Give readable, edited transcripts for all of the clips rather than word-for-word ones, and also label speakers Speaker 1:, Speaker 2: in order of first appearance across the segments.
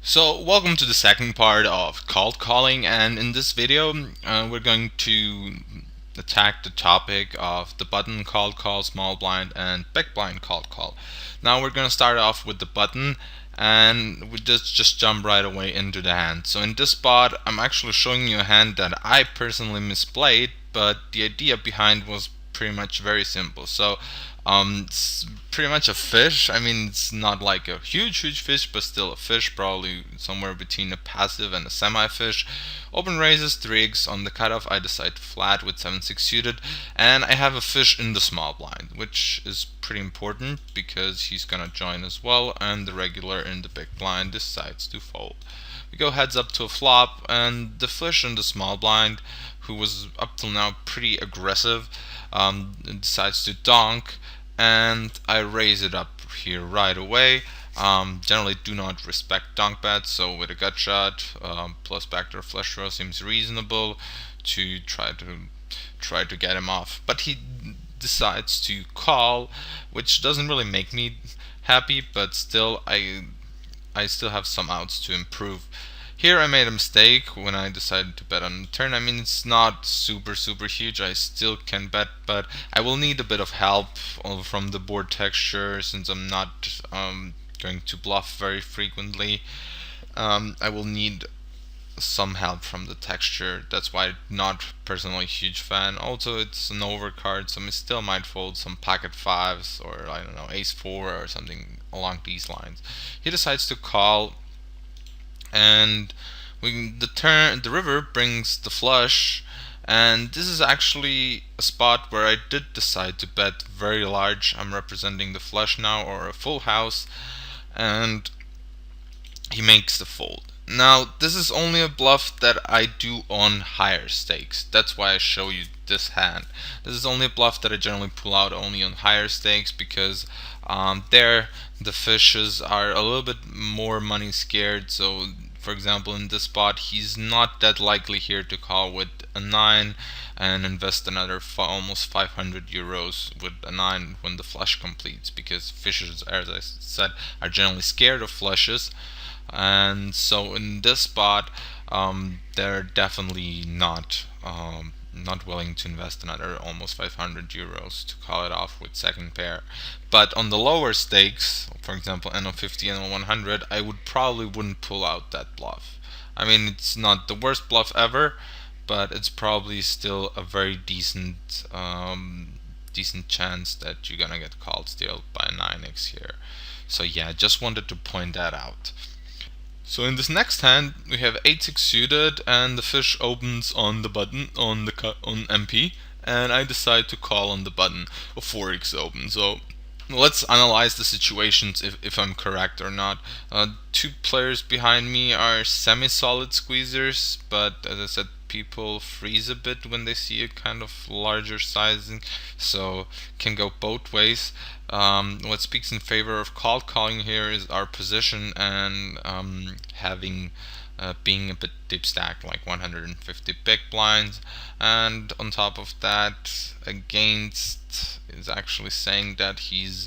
Speaker 1: So welcome to the second part of cold calling, and in this video we're going to attack the topic of the button cold call, small blind and big blind cold call. Now we're going to start off with the button, and we just jump right away into the hand. So in this spot I'm actually showing you a hand that I personally misplayed, but the idea behind was pretty much very simple. So it's pretty much a fish. I mean, it's not like a huge fish, but still a fish, probably somewhere between a passive and a semi-fish. Open raises, 3x on the cutoff. I decide to flat with 7-6 suited, and I have a fish in the small blind, which is pretty important because he's gonna join as well, and the regular in the big blind decides to fold. We go heads up to a flop, and the fish in the small blind, who was up till now pretty aggressive, decides to donk, and I raise it up here right away. Generally do not respect donk bets, so with a gut shot plus backdoor flush draw seems reasonable to try to get him off. But he decides to call, which doesn't really make me happy, but still I still have some outs to improve. Here I made a mistake when I decided to bet on the turn. I mean, it's not super huge. I still can bet, but I will need a bit of help from the board texture since I'm not going to bluff very frequently. I will need some help from the texture. That's why I'm not personally a huge fan. Also, it's an overcard, so I still might fold some pocket fives or I don't know, ace four or something along these lines. He decides to call, and the river brings the flush, and this is actually a spot where I did decide to bet very large. I'm representing the flush now, or a full house, and he makes the fold. Now, this is only a bluff that I do on higher stakes. That's why I show you this hand. This is only a bluff that I generally pull out only on higher stakes because there the fishes are a little bit more money scared. So, for example, in this spot, he's not that likely here to call with a 9 and invest another almost 500 euros with a 9 when the flush completes, because fishes, as I said, are generally scared of flushes. And so in this spot, they're definitely not willing to invest another almost 500 euros to call it off with second pair. But on the lower stakes, for example NO50 and NO100, I would probably wouldn't pull out that bluff. I mean, it's not the worst bluff ever, but it's probably still a very decent chance that you're gonna get called still by 9x here. So yeah, just wanted to point that out. So in this next hand, we have 8-6 suited, and the fish opens on the button on MP, and I decide to call on the button of 4x open. So let's analyze the situations if I'm correct or not. Two players behind me are semi-solid squeezers, but as I said, people freeze a bit when they see a kind of larger sizing, so can go both ways. What speaks in favor of cold calling here is our position and having being a bit deep stacked, like 150 big blinds, and on top of that, against is actually saying that he's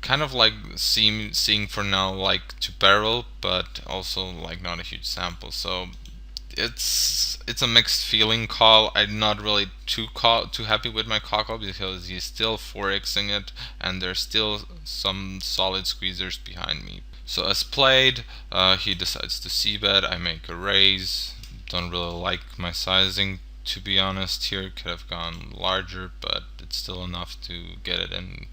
Speaker 1: kind of like seeing for now like to barrel, but also like not a huge sample. So it's a mixed feeling call. I'm not really too happy with my call because he's still 4xing it, and there's still some solid squeezers behind me. So as played, he decides to c-bet. I make a raise. Don't really like my sizing, to be honest. Here could have gone larger, but it's still enough to get it in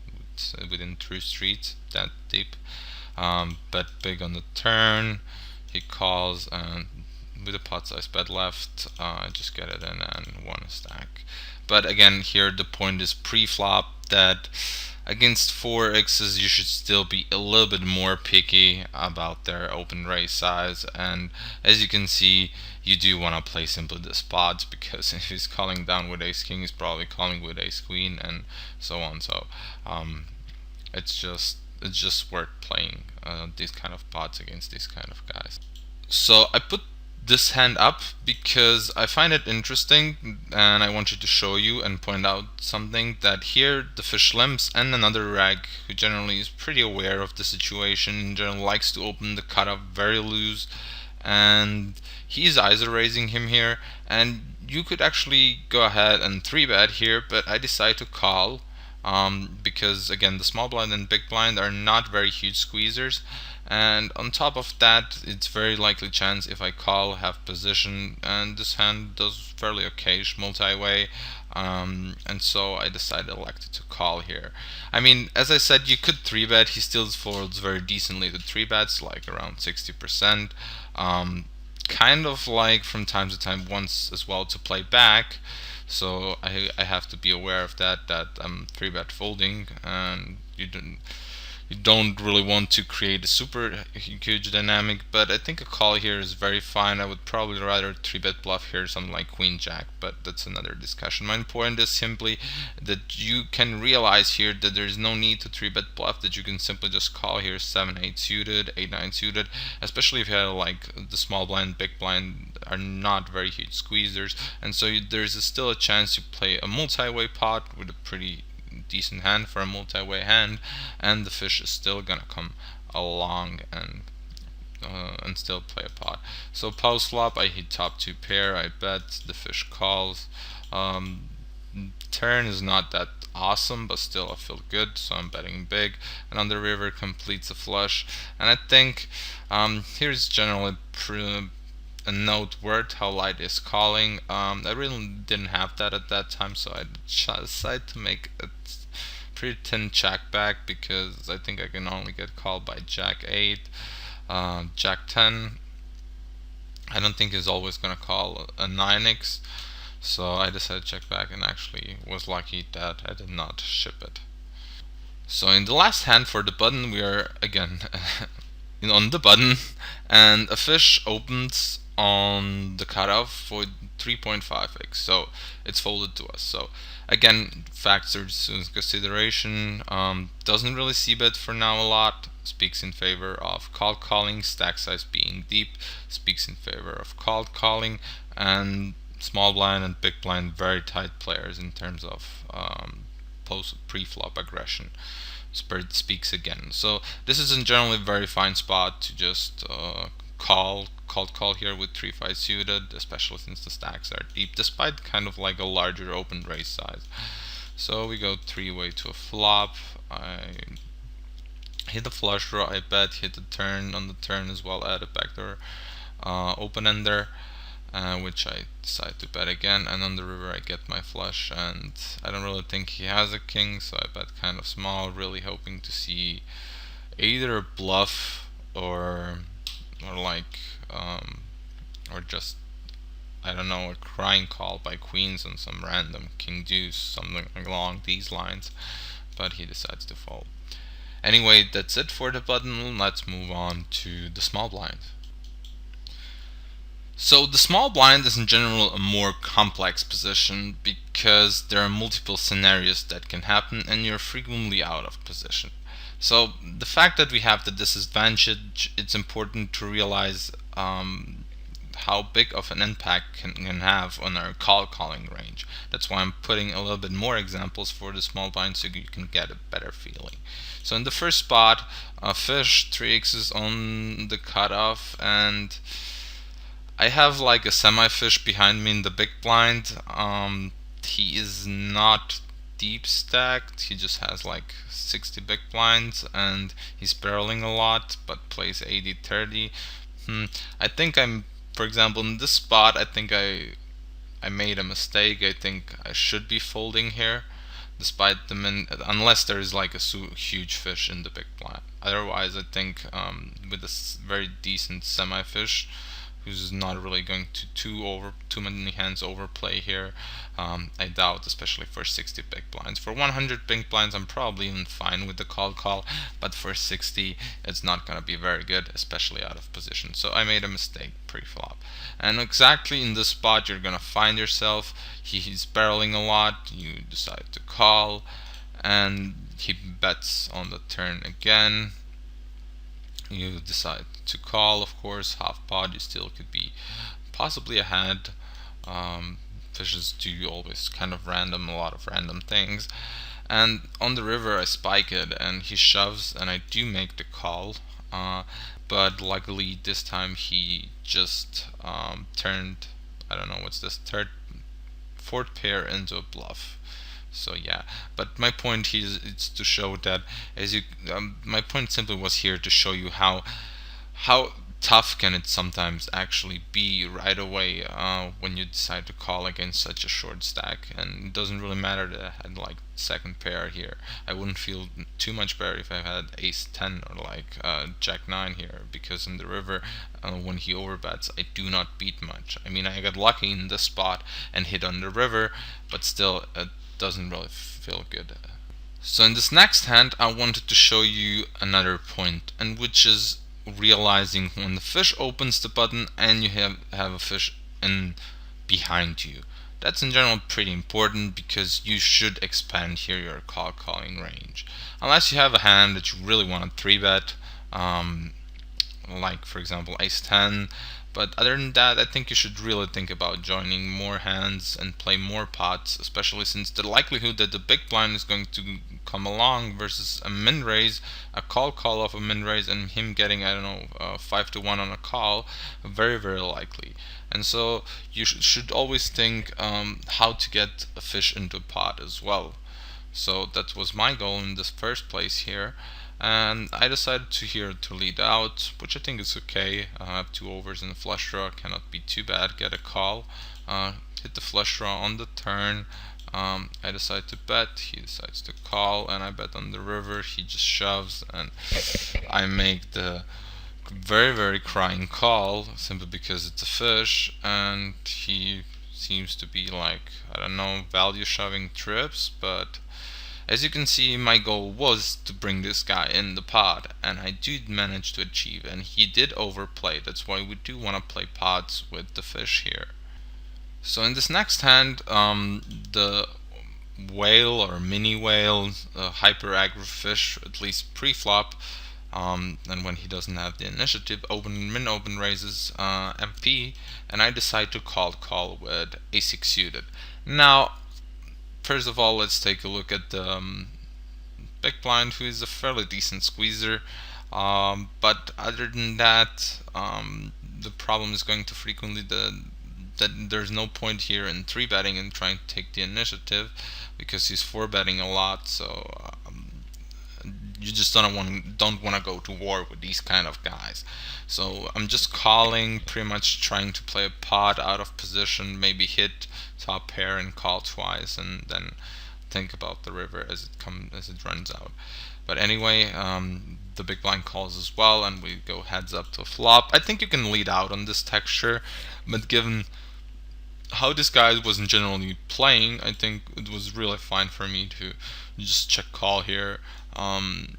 Speaker 1: within 3 streets that deep. Bet big on the turn. He calls, and with a pot size bet left, I just get it in and won a stack. But again, here the point is pre-flop that against 4x's you should still be a little bit more picky about their open raise size, and as you can see, you do want to play simply the spots, because if he's calling down with ace king, he's probably calling with ace queen and so on. So it's just worth playing these kind of pots against these kind of guys. So I put this hand up because I find it interesting, and I want you to show you and point out something that here the fish limps and another rag who generally is pretty aware of the situation in general likes to open the cutoff very loose, and he's ISO raising him here, and you could actually go ahead and 3-bet here, but I decide to call because again the small blind and big blind are not very huge squeezers, and on top of that it's very likely chance if I call have position, and this hand does fairly okay multi-way, and so I decided elected to call here. I mean, as I said, you could 3-bet, he still folds very decently to 3-bets, like around 60%. Kind of like from time to time wants as well to play back, so I have to be aware of that I'm 3-bet folding, and you don't really want to create a super huge dynamic, but I think a call here is very fine. I would probably rather 3-bet bluff here something like queen jack, but that's another discussion. My point is simply that you can realize here that there is no need to 3-bet bluff, that you can simply just call here 7-8 suited, 8-9 suited, especially if you have like the small blind, big blind are not very huge squeezers, and so there's still a chance you play a multi-way pot with a pretty decent hand for a multi-way hand, and the fish is still gonna come along and still play a pot. So post flop, I hit top 2 pair, I bet, the fish calls. Turn is not that awesome, but still I feel good, so I'm betting big. And on the river completes a flush, and I think here's generally a note worth how light is calling. I really didn't have that at that time, so I decided to make a pretty thin check back because I think I can only get called by Jack 8, Jack 10. I don't think he's always gonna call a 9x, so I decided to check back and actually was lucky that I did not ship it. So in the last hand for the button, we are again on the button, and a fish opens on the cutoff for 3.5x, so it's folded to us. So again, factors in consideration. Doesn't really see bet for now a lot. Speaks in favor of called calling. Stack size being deep speaks in favor of called calling, and small blind and big blind very tight players in terms of post pre-flop aggression. Spirit speaks again. So this is in general a very fine spot to just call here with 3-5 suited, especially since the stacks are deep, despite kind of like a larger open raise size. So we go 3-way to a flop. I hit the flush draw, I bet, hit the turn on the turn as well, add a backdoor open ender, which I decide to bet again, and on the river I get my flush, and I don't really think he has a king, so I bet kind of small, really hoping to see either a bluff or like or just, I don't know, a crying call by queens on some random king deuce, something along these lines, but he decides to fold. Anyway, that's it for the button. Let's move on to the small blind. So the small blind is in general a more complex position because there are multiple scenarios that can happen and you're frequently out of position. So the fact that we have the disadvantage, it's important to realize how big of an impact can have on our calling range. That's why I'm putting a little bit more examples for the small blind so you can get a better feeling. So in the first spot, a fish 3x's on the cutoff, and I have like a semi-fish behind me in the big blind. He is not deep stacked, he just has like 60 big blinds and he's barreling a lot but plays 80-30. I think for example, in this spot, I think I made a mistake. I think I should be folding here, despite unless there is like a huge fish in the big blind. Otherwise, I think with a very decent semi-fish, who's not really going to too many hands overplay here. I doubt, especially for 60 big blinds. For 100 big blinds, I'm probably even fine with the call, but for 60, it's not going to be very good, especially out of position. So I made a mistake pre-flop. And exactly in this spot, you're going to find yourself. He's barreling a lot. You decide to call, and he bets on the turn again. You decide to call, of course, half pot, you still could be possibly ahead. Fishes do always kind of a lot of random things. And on the river, I spike it, and he shoves, and I do make the call. Uh, but luckily, this time he just turned, I don't know what's this, fourth pair into a bluff. So yeah, but my point here is to show that as you, my point simply was here to show you how tough can it sometimes actually be right away when you decide to call against such a short stack. And it doesn't really matter that I had like second pair here. I wouldn't feel too much better if I had ace 10 or like jack 9 here, because in the river, when he overbets, I do not beat much. I mean, I got lucky in this spot and hit on the river, but still it doesn't really feel good. So in this next hand, I wanted to show you another point, and which is realizing when the fish opens the button and you have a fish in behind you. That's in general pretty important, because you should expand here your calling range. Unless you have a hand that you really want to 3-bet, like for example ace 10. But other than that, I think you should really think about joining more hands and play more pots, especially since the likelihood that the big blind is going to come along versus a min raise, a call of a min raise, and him getting, I don't know, 5 to 1 on a call, very very likely. And so you should always think how to get a fish into a pot as well. So that was my goal in this first place here, and I decided to lead out, which I think is okay. I have 2 overs in the flush draw, cannot be too bad. Get a call, hit the flush draw on the turn. I decide to bet, he decides to call, and I bet on the river. He just shoves, and I make the very very crying call simply because it's a fish, and he seems to be like, I don't know, value shoving trips. But as you can see, my goal was to bring this guy in the pot, and I did manage to achieve, and he did overplay. That's why we do want to play pots with the fish here. So in this next hand, the whale or mini whale, hyper aggro fish, at least pre-flop, and when he doesn't have the initiative, min open raises MP, and I decide to call with a6 suited. Now, first of all, let's take a look at the big blind, who is a fairly decent squeezer. But other than that, the problem is going to frequently that there's no point here in 3-betting and trying to take the initiative, because he's 4-betting a lot. So you just don't want to go to war with these kind of guys. So I'm just calling, pretty much trying to play a pot out of position, maybe hit top pair and call twice, and then think about the river as it runs out. But anyway, the big blind calls as well, and we go heads up to flop. I think you can lead out on this texture, but given how this guy wasn't generally playing, I think it was really fine for me to just check call here, and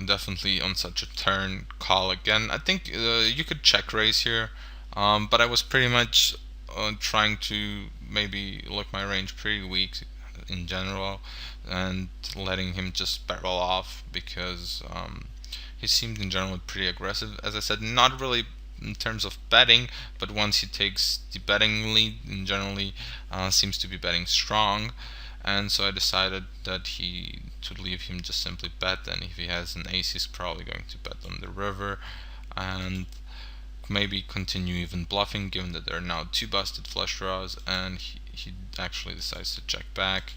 Speaker 1: definitely on such a turn call again. I think you could check raise here, but I was pretty much trying to maybe look my range pretty weak in general, and letting him just barrel off, because he seemed in general pretty aggressive. As I said, not really in terms of betting, but once he takes the betting lead, in generally seems to be betting strong. And so I decided that to leave him just simply bet, and if he has an ace, he's probably going to bet on the river, and maybe continue even bluffing, given that there are now 2 busted flush draws, and he actually decides to check back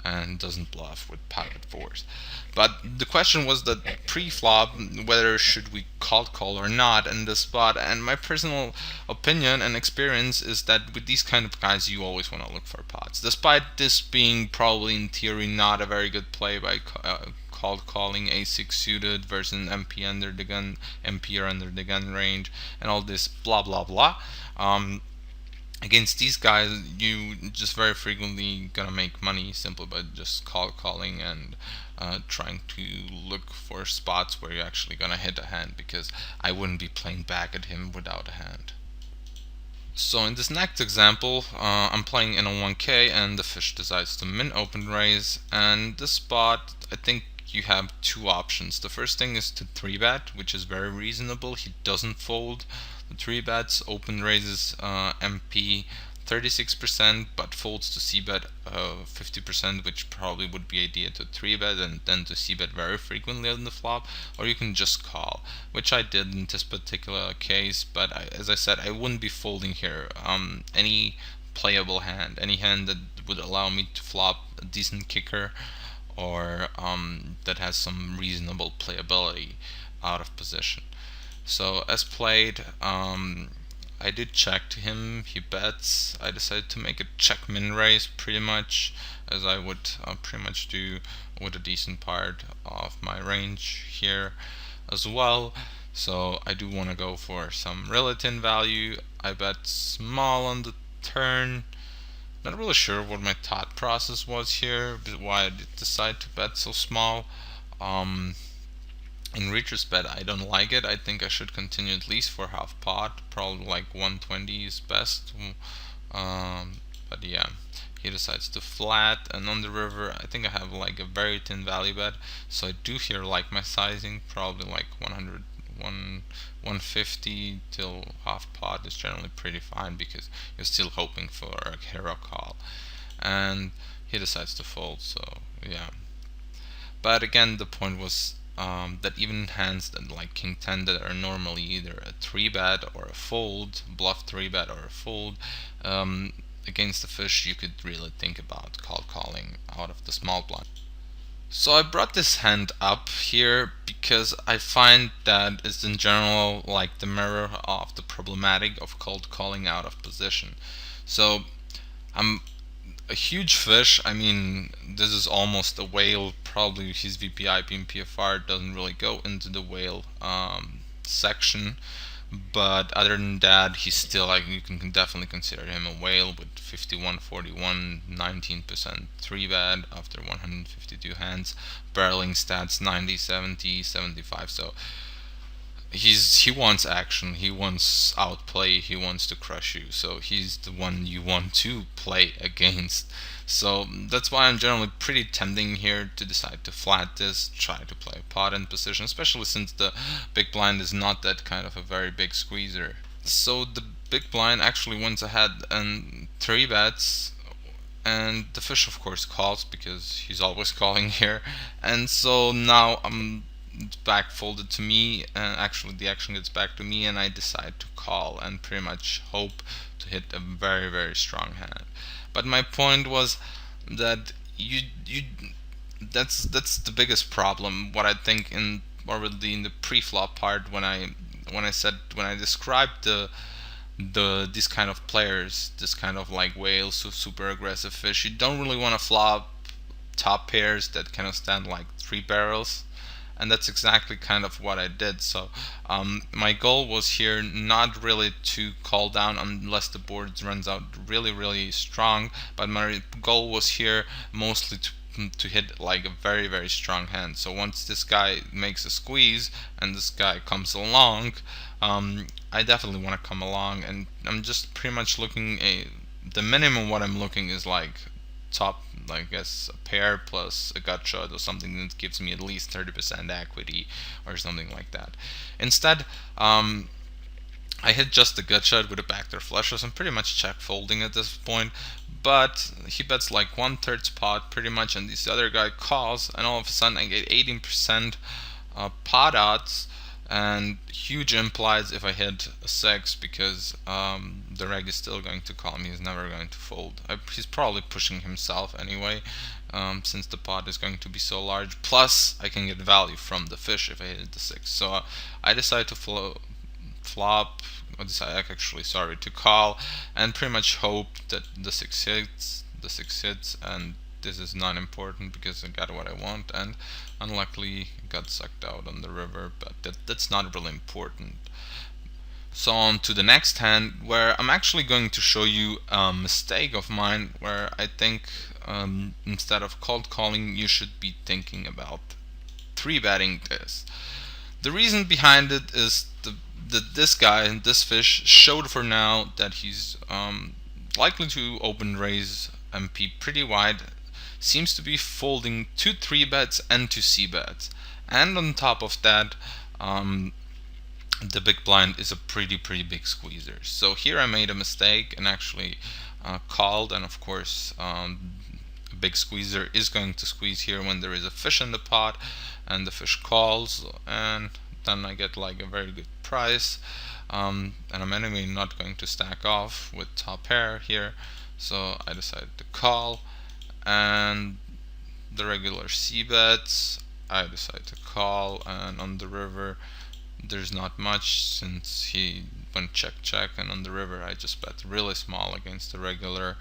Speaker 1: and doesn't bluff with pocket 4s. But the question was that pre-flop, whether should we call or not in this spot, and my personal opinion and experience is that with these kind of guys you always want to look for pots, despite this being probably in theory not a very good play by calling a6 suited versus an MP under the gun, MP or under the gun range, and all this blah blah blah. Against these guys, you just very frequently gonna make money simply by just calling and trying to look for spots where you're actually gonna hit a hand, because I wouldn't be playing back at him without a hand. So in this next example, I'm playing in a 1K, and the fish decides to min open raise, and this spot I think you have two options. The first thing is to 3-bet, which is very reasonable. He doesn't fold. The 3-bets, open raises MP 36%, but folds to c-bet 50%, which probably would be idea to 3-bet and then to c-bet very frequently on the flop, or you can just call, which I did in this particular case. But as I said, I wouldn't be folding here. Any playable hand, any hand that would allow me to flop a decent kicker, or that has some reasonable playability out of position. So as played, I did check to him. He bets. I decided to make a check min raise pretty much, as I would pretty much do with a decent part of my range here as well. So I do want to go for some relative value. I bet small on the turn. Not really sure what my thought process was here, but why I did decide to bet so small. Um, in retrospect, I don't like it. I think I should continue at least for half pot. Probably like 120 is best. But yeah, he decides to flat, and on the river, I think I have like a very thin value bet. So I do here like my sizing, probably like 100, 150 till half pot is generally pretty fine because you're still hoping for a hero call. And he decides to fold, so yeah. But again, the point was that even hands that like King 10 that are normally either a 3-bet or a fold, bluff 3-bet or a fold, against the fish, you could really think about calling out of the small blind. So I brought this hand up here because I find that it's in general like the mirror of the problematic of cold calling out of position. So I'm a huge fish. I mean, this is almost a whale. Probably his VPI being PFR doesn't really go into the whale section. But other than that, he's still like, you can definitely consider him a whale with 51, 41, 19% 3-bet after 152 hands. Barreling stats 90, 70, 75. So he wants action, he wants outplay, he wants to crush you, so he's the one you want to play against. So that's why I'm generally pretty tempting here to decide to flat this, try to play a pot in position, especially since the big blind is not that kind of a very big squeezer. So the big blind actually went ahead and 3-bets, and the fish of course calls because he's always calling here. And so now it's back folded to me, and actually the action gets back to me, and I decide to call and pretty much hope to hit a very, very strong hand. But my point was that you that's the biggest problem. What I think in already in the pre-flop part, when I described these kind of players, this kind of like whales, so super aggressive fish, you don't really want to flop top pairs that kind of stand like 3 barrels, and that's exactly kind of what I did. So my goal was here not really to call down unless the board runs out really, really strong, but my goal was here mostly to hit like a very, very strong hand. So once this guy makes a squeeze and this guy comes along, I definitely want to come along, and I'm just pretty much looking the minimum what I'm looking is like top, I guess, a pair plus a gut shot or something that gives me at least 30% equity or something like that. Instead, I hit just the gut shot with a backdoor flush, so I'm pretty much check folding at this point. But he bets like 1/3 pot pretty much, and this other guy calls, and all of a sudden I get 18% pot odds, and huge implies if I hit a 6 because the reg is still going to call me. He's never going to fold. He's probably pushing himself anyway, since the pot is going to be so large. Plus, I can get value from the fish if I hit the 6. So I decide to flop. Actually, sorry, to call, and pretty much hope that the 6 hits. The 6 hits, and this is not important because I got what I want, and unluckily got sucked out on the river, but that's not really important. So on to the next hand, where I'm actually going to show you a mistake of mine, where I think instead of cold calling, you should be thinking about 3-betting this. The reason behind it is this guy, this fish, showed for now that he's likely to open raise MP pretty wide. seems to be folding 2 3-bets and 2 c-bets. And on top of that, the big blind is a pretty big squeezer. So here I made a mistake and actually called, and of course a big squeezer is going to squeeze here when there is a fish in the pot and the fish calls, and then I get like a very good price. And I'm anyway not going to stack off with top pair here, so I decided to call. And the regular c bets I decided to call, and on the river there's not much since he went check, and on the river I just bet really small against the regular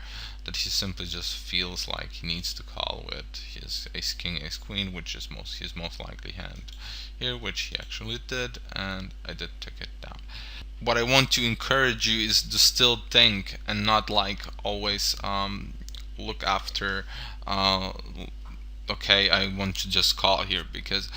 Speaker 1: that he simply just feels like he needs to call with his ace king ace queen, which is his most likely hand here, which he actually did, and I did take it down. What I want to encourage you is to still think and not like always look after okay, I want to just call here, because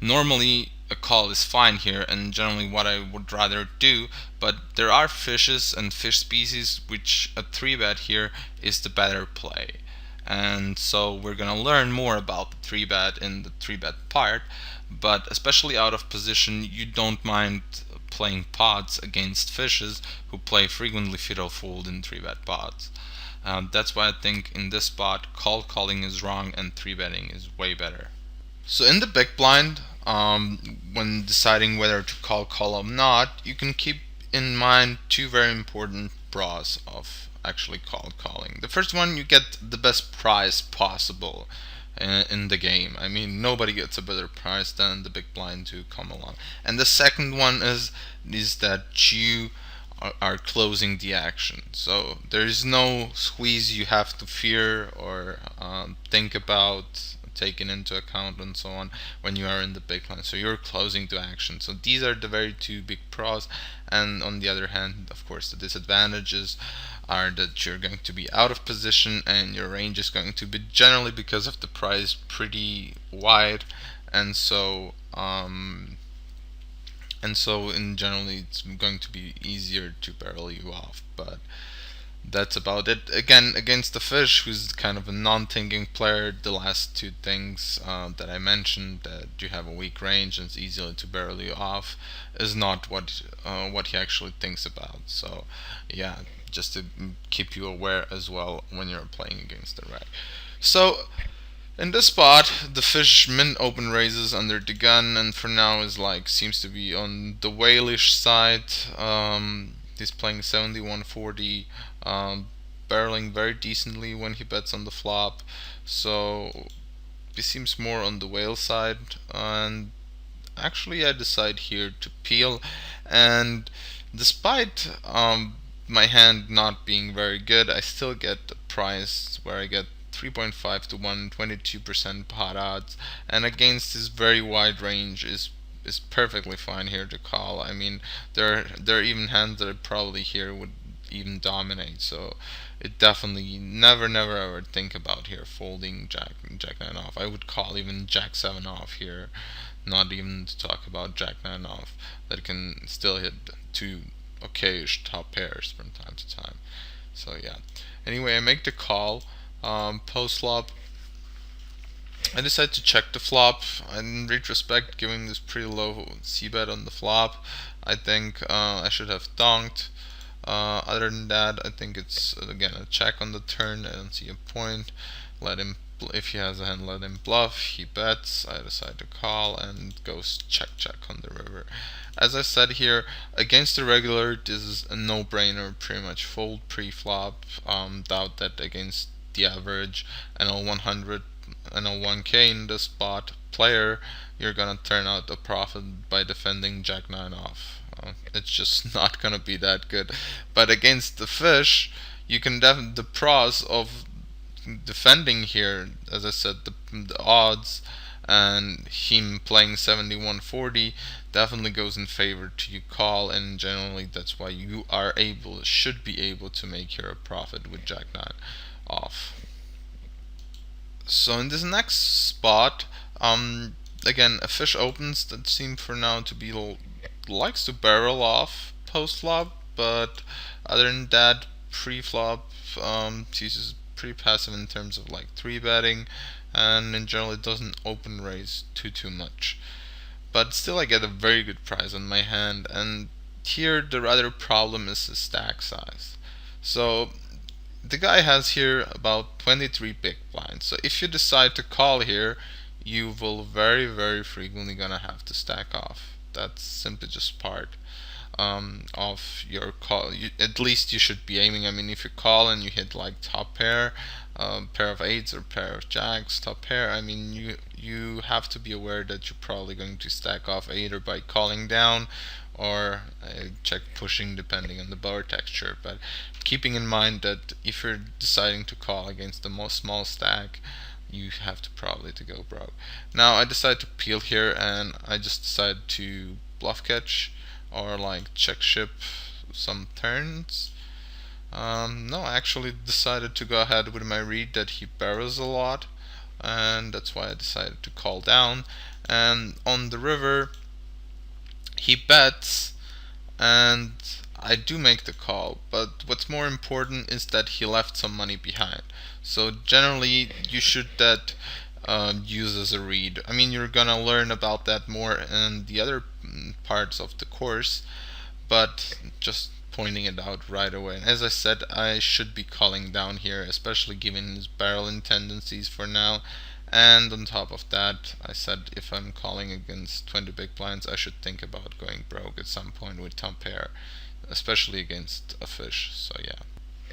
Speaker 1: normally a call is fine here and generally what I would rather do, but there are fishes and fish species which a 3-bet here is the better play. And so we're gonna learn more about the 3-bet in the 3-bet part, but especially out of position, you don't mind playing pots against fishes who play frequently fiddle fold in 3-bet pots. That's why I think in this spot calling is wrong and 3-betting is way better. So in the big blind, when deciding whether to call or not, you can keep in mind two very important pros of actually calling. The first one, you get the best price possible in the game. I mean, nobody gets a better price than the big blind to come along. And the second one is that you are closing the action. So there is no squeeze you have to fear or think about taken into account and so on when you are in the big blind. So you're closing to action. So these are the very two big pros. And on the other hand, of course, the disadvantages are that you're going to be out of position and your range is going to be generally, because of the price, pretty wide, and so in generally it's going to be easier to barrel you off. But that's about it. Again, against the fish, who's kind of a non-thinking player, the last two things that I mentioned, that you have a weak range and it's easily to barrel you off, is not what he actually thinks about. So yeah, just to keep you aware as well when you're playing against the reg. So in this spot, the fish min open raises under the gun, and for now is like seems to be on the whalish side. He's playing 7140, barreling very decently when he bets on the flop. So he seems more on the whale side, and actually I decide here to peel. And despite my hand not being very good, I still get a price where I get 3.5 to 1, 22% pot odds, and against his very wide range is perfectly fine here to call. I mean, there are even hands that I probably here would even dominate. So it definitely never ever think about here folding jack 9 off. I would call even jack 7 off here, not even to talk about jack 9 off that can still hit two okayish top pairs from time to time. So yeah. Anyway, I make the call. Post flop, I decide to check the flop. In retrospect, giving this pretty low c-bet on the flop, I think I should have donked. Other than that, I think it's again a check on the turn. I don't see a point. Let him, if he has a hand, let him bluff. He bets. I decide to call and goes check on the river. As I said here, against the regular, this is a no-brainer. Pretty much fold pre-flop. Doubt that against the average NL100, NL1K in this spot player, you're gonna turn out a profit by defending jack 9 off. It's just not gonna be that good. But against the fish, you can the pros of defending here, as I said, the odds and him playing 7140 definitely goes in favor to you call, and generally that's why you are should be able to make here a profit with jack 9 off. So in this next spot, again, a fish opens that seem for now to be likes to barrel off post flop, but other than that, pre flop, he's pretty passive in terms of like 3-betting, and in general it doesn't open raise too much. But still I get a very good price on my hand, and here the other problem is the stack size. So the guy has here about 23 big blinds. So if you decide to call here, you will very frequently gonna have to stack off. That's simply just part of your call. At least you should be aiming. I mean, if you call and you hit like top pair, pair of eights or pair of jacks, top pair, I mean, you have to be aware that you're probably going to stack off either by calling down or check pushing, depending on the board texture. But keeping in mind that if you're deciding to call against the most small stack, you have to probably to go broke. Now I decided to peel here, and I just decided to bluff catch or like check ship some turns. No, I actually decided to go ahead with my read that he barrels a lot, and that's why I decided to call down. And on the river, he bets, and I do make the call, but what's more important is that he left some money behind. So generally, you should that use as a read. I mean, you're gonna learn about that more in the other parts of the course, but just pointing it out right away. And as I said, I should be calling down here, especially given his barreling tendencies for now. And on top of that, I said if I'm calling against 20 big blinds, I should think about going broke at some point with top pair, especially against a fish. So yeah.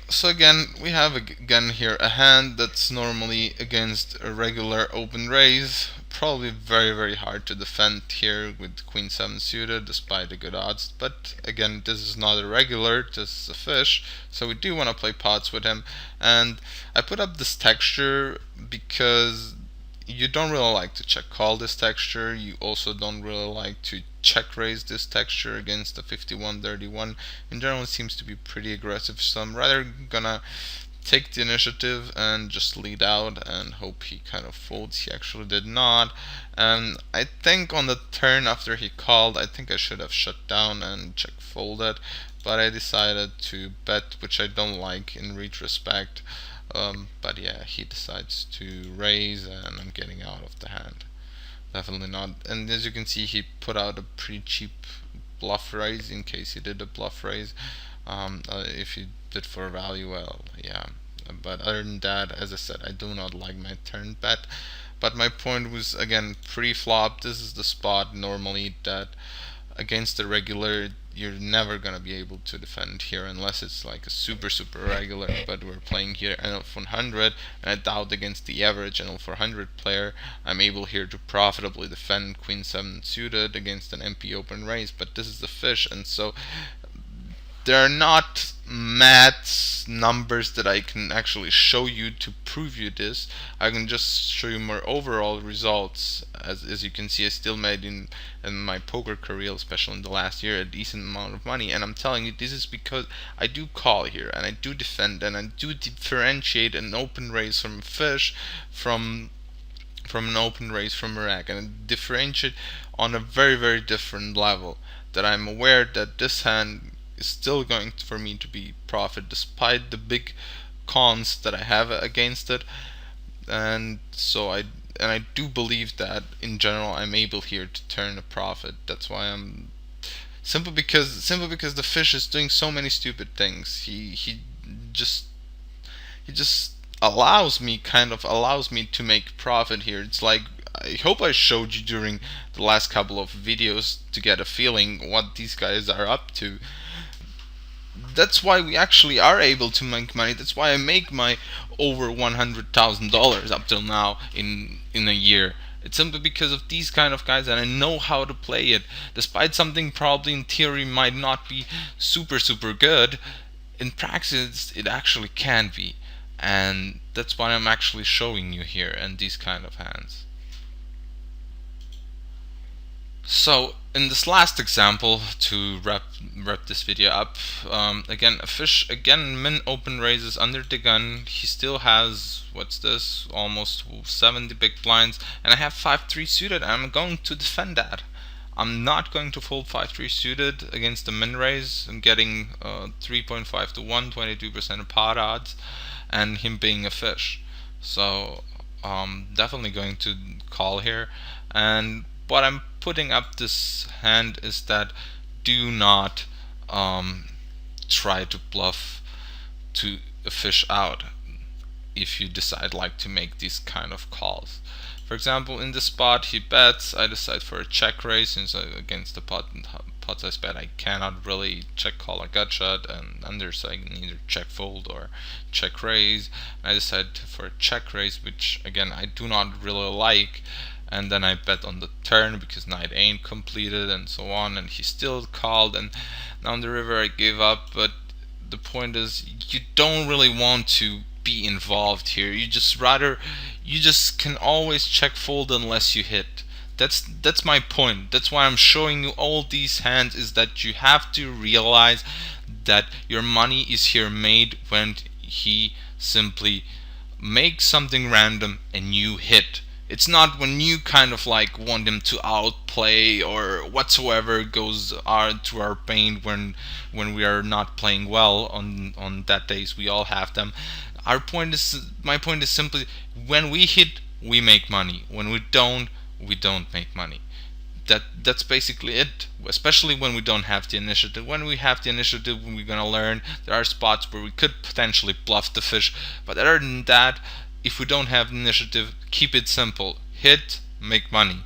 Speaker 1: So again, we have again here a hand that's normally against a regular open raise. Probably very hard to defend here with Queen 7 suited despite the good odds. But again, this is not a regular, this is a fish, so we do want to play pots with him. And I put up this texture because you don't really like to check call this texture. You also don't really like to check raise this texture against the 51-31. In general, it seems to be pretty aggressive, so I'm rather gonna take the initiative and just lead out and hope he kind of folds. He actually did not, and I think on the turn after he called, I think I should have shut down and check folded, but I decided to bet, which I don't like in retrospect. But yeah, he decides to raise, and I'm getting out of the hand. Definitely not. And as you can see, he put out a pretty cheap bluff raise in case he did a bluff raise. If he did for value, well, yeah. But other than that, as I said, I do not like my turn bet. But my point was, again, pre-flop, this is the spot normally that against the regular you're never gonna be able to defend here unless it's like a super regular. But we're playing here NL 100, and I doubt against the average NL 400 player I'm able here to profitably defend Queen 7 suited against an MP open raise. But this is the fish, and so there are not math numbers that I can actually show you to prove you this. I can just show you more overall results. As you can see, I still made in my poker career, especially in the last year, a decent amount of money. And I'm telling you, this is because I do call here, and I do defend, and I do differentiate an open raise from a fish from an open raise from a rack, and I differentiate on a very different level. That I'm aware that this hand is still going for me to be profit despite the big cons that I have against it. And so I do believe that in general I'm able here to turn a profit. That's why I'm simply because the fish is doing so many stupid things. He just allows me to make profit here. It's like, I hope I showed you during the last couple of videos to get a feeling what these guys are up to. That's why we actually are able to make money. That's why I make my over $100,000 up till now in a year. It's simply because of these kind of guys, and I know how to play it. Despite something probably in theory might not be super good, in practice it actually can be. And that's why I'm actually showing you here and these kind of hands. So in this last example, to wrap this video up, again a fish, again min open raises under the gun. He still has, what's this, almost 70 big blinds, and I have 5-3 suited, and I'm going to defend that. I'm not going to fold 5-3 suited against the min raise. I'm getting 3.5 to 1, 22% of pot odds, and him being a fish. So definitely going to call here. And what I'm putting up this hand is that do not try to bluff to a fish out if you decide like to make these kind of calls. For example, in this spot he bets, I decide for a check raise since against the pot size bet I cannot really check call or gut shot, and under, so I can either check fold or check raise. I decide for a check raise, which again I do not really like, and then I bet on the turn because knight ain't completed and so on, and he still called, and now on the river I gave up. But the point is, you don't really want to be involved here. You just can always check fold unless you hit. That's my point. That's why I'm showing you all these hands, is that you have to realize that your money is here made when he simply makes something random and you hit. It's not when you kind of like want him to outplay or whatsoever goes to our pain when we are not playing well on that days. We all have them. My point is simply, when we hit, we make money. When we don't make money. That's basically it. Especially when we don't have the initiative. When we have the initiative, we're gonna learn there are spots where we could potentially bluff the fish. But other than that, if we don't have initiative, keep it simple. Hit, make money.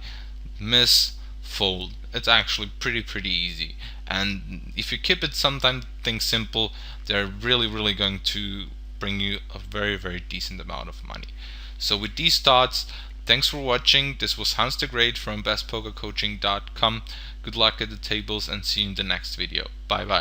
Speaker 1: Miss, fold. It's actually pretty easy. And if you keep it something simple, they're really going to bring you a very decent amount of money. So with these thoughts, thanks for watching. This was Hans the Great from bestpokercoaching.com. Good luck at the tables and see you in the next video. Bye bye.